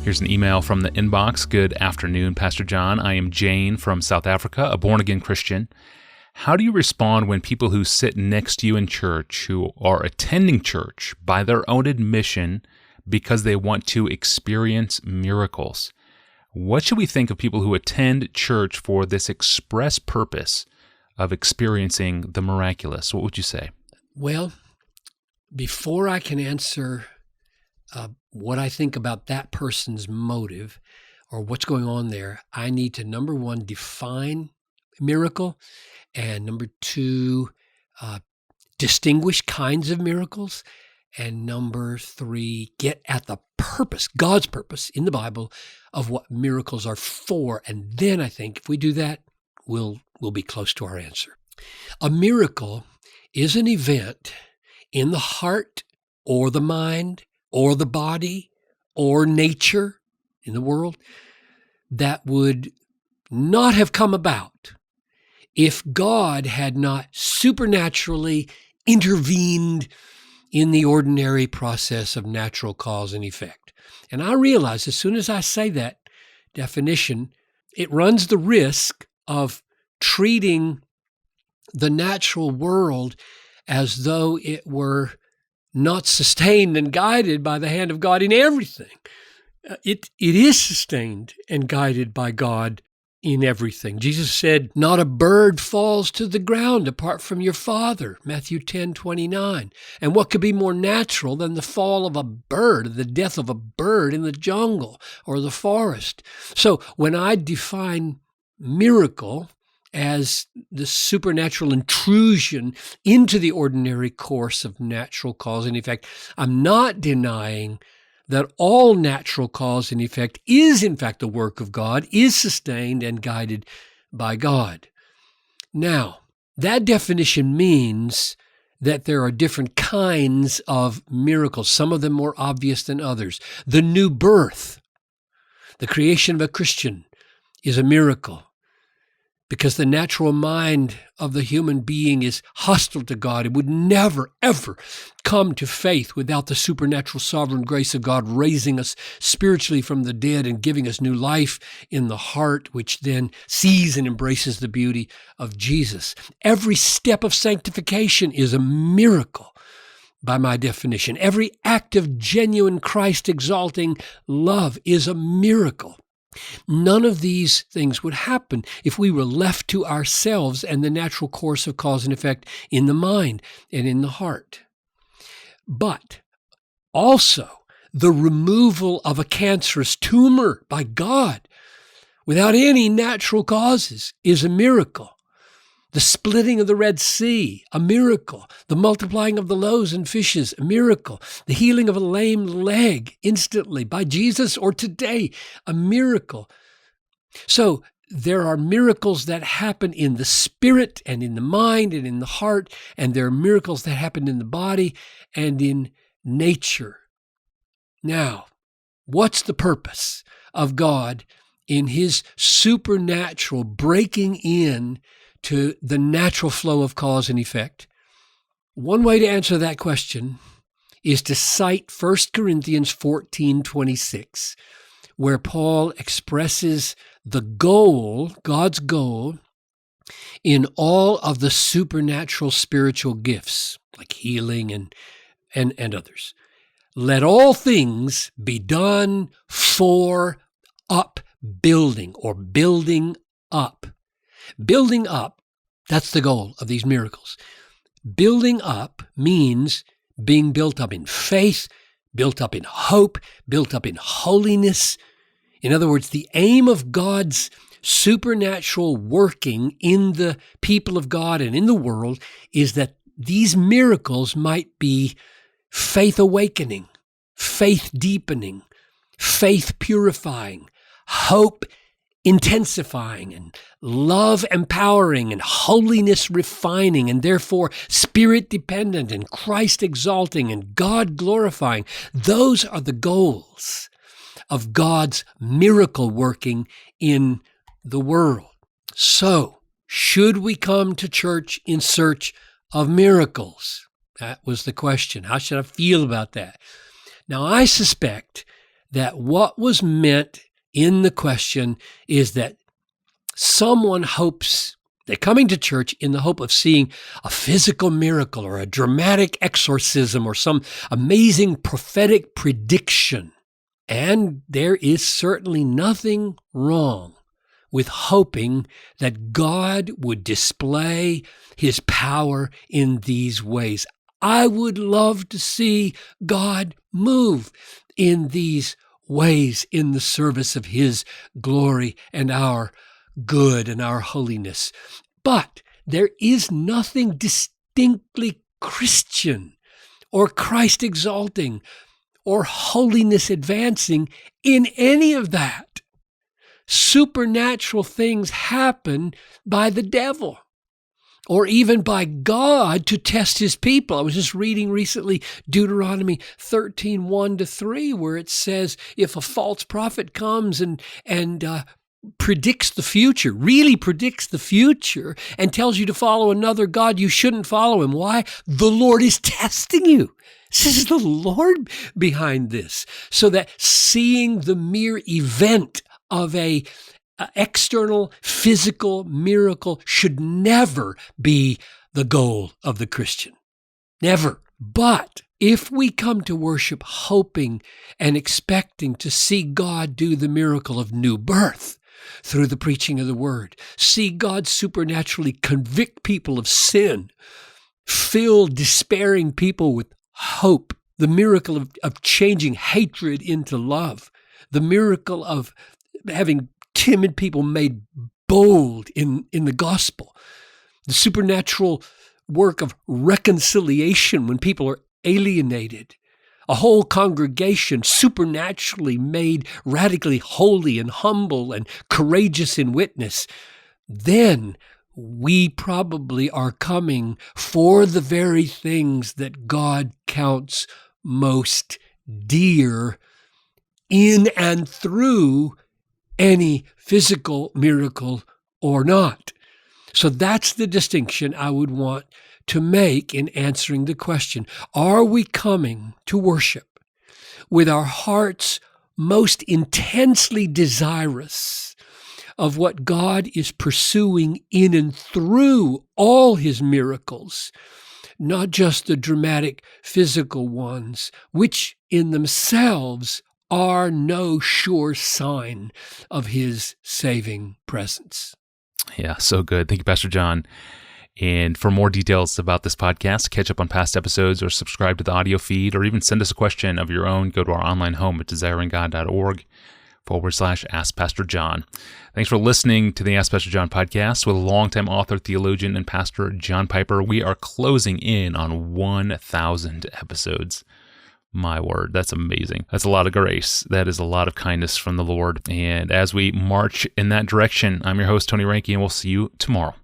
Here's an email from the inbox. Good afternoon, Pastor John. I am Jane from South Africa, a born-again Christian. How do you respond when people who sit next to you in church, who are attending church by their own admission because they want to experience miracles? What should we think of people who attend church for this express purpose of experiencing the miraculous? What would you say? Well, before I can answer what I think about that person's motive or what's going on there, I need to, number one, define miracle, and number two, distinguish kinds of miracles, and number three, get at the purpose, God's purpose in the Bible of what miracles are for. And then I think if we do that, we'll be close to our answer. A miracle is an event in the heart or the mind or the body or nature in the world that would not have come about if God had not supernaturally intervened in the ordinary process of natural cause and effect. And I realize as soon as I say that definition, it runs the risk of treating the natural world as though it were not sustained and guided by the hand of God in everything. It is sustained and guided by God in everything. Jesus said, not a bird falls to the ground apart from your Father, Matthew 10:29. And what could be more natural than the fall of a bird, the death of a bird in the jungle or the forest? So when I define miracle as the supernatural intrusion into the ordinary course of natural cause and effect, I'm not denying that all natural cause and effect is in fact the work of God, is sustained and guided by God. Now, that definition means that there are different kinds of miracles, some of them more obvious than others. The new birth, the creation of a Christian, is a miracle, because the natural mind of the human being is hostile to God. It would never, ever come to faith without the supernatural sovereign grace of God raising us spiritually from the dead and giving us new life in the heart, which then sees and embraces the beauty of Jesus. Every step of sanctification is a miracle by my definition. Every act of genuine Christ-exalting love is a miracle. None of these things would happen if we were left to ourselves and the natural course of cause and effect in the mind and in the heart. But also, the removal of a cancerous tumor by God without any natural causes is a miracle. The splitting of the Red Sea, a miracle. The multiplying of the loaves and fishes, a miracle. The healing of a lame leg instantly by Jesus or today, a miracle. So there are miracles that happen in the spirit and in the mind and in the heart, and there are miracles that happen in the body and in nature. Now, what's the purpose of God in his supernatural breaking in to the natural flow of cause and effect? One way to answer that question is to cite 1 Corinthians 14:26, where Paul expresses the goal, God's goal, in all of the supernatural spiritual gifts, like healing and others. Let all things be done for upbuilding or building up. Building up, that's the goal of these miracles. Building up means being built up in faith, built up in hope, built up in holiness. In other words, the aim of God's supernatural working in the people of God and in the world is that these miracles might be faith awakening, faith deepening, faith purifying, hope intensifying, and love empowering, and holiness refining, and therefore spirit dependent and Christ exalting and God glorifying. Those are the goals of God's miracle working in the world. So, should we come to church in search of miracles? That was the question. How should I feel about that? Now, I suspect that what was meant in the question is that someone hopes, they're coming to church in the hope of seeing a physical miracle or a dramatic exorcism or some amazing prophetic prediction. And there is certainly nothing wrong with hoping that God would display his power in these ways. I would love to see God move in these ways in the service of his glory and our good and our holiness. But there is nothing distinctly Christian or Christ exalting or holiness advancing in any of that. Supernatural things happen by the devil or even by God to test his people. I was just reading recently Deuteronomy 13:1-3, where it says if a false prophet comes and predicts the future, really predicts the future, and tells you to follow another God, you shouldn't follow him. Why? The Lord is testing you. This is the Lord behind this. So that seeing the mere event of a external physical miracle should never be the goal of the Christian. Never. But if we come to worship hoping and expecting to see God do the miracle of new birth through the preaching of the word, see God supernaturally convict people of sin, fill despairing people with hope, the miracle of changing hatred into love, the miracle of having timid people made bold in the gospel, the supernatural work of reconciliation when people are alienated, a whole congregation supernaturally made radically holy and humble and courageous in witness, then we probably are coming for the very things that God counts most dear in and through any physical miracle or not. So that's the distinction I would want to make in answering the question. Are we coming to worship with our hearts most intensely desirous of what God is pursuing in and through all his miracles, not just the dramatic physical ones, which in themselves are no sure sign of his saving presence? Yeah, so good. Thank you, Pastor John. And for more details about this podcast, catch up on past episodes or subscribe to the audio feed, or even send us a question of your own, go to our online home at desiringgod.org/Ask Pastor John. Thanks for listening to the Ask Pastor John podcast with longtime author, theologian, and pastor John Piper. We are closing in on 1,000 episodes. My word, that's amazing. That's a lot of grace. That is a lot of kindness from the Lord. And as we march in that direction, I'm your host, Tony Reinke, and we'll see you tomorrow.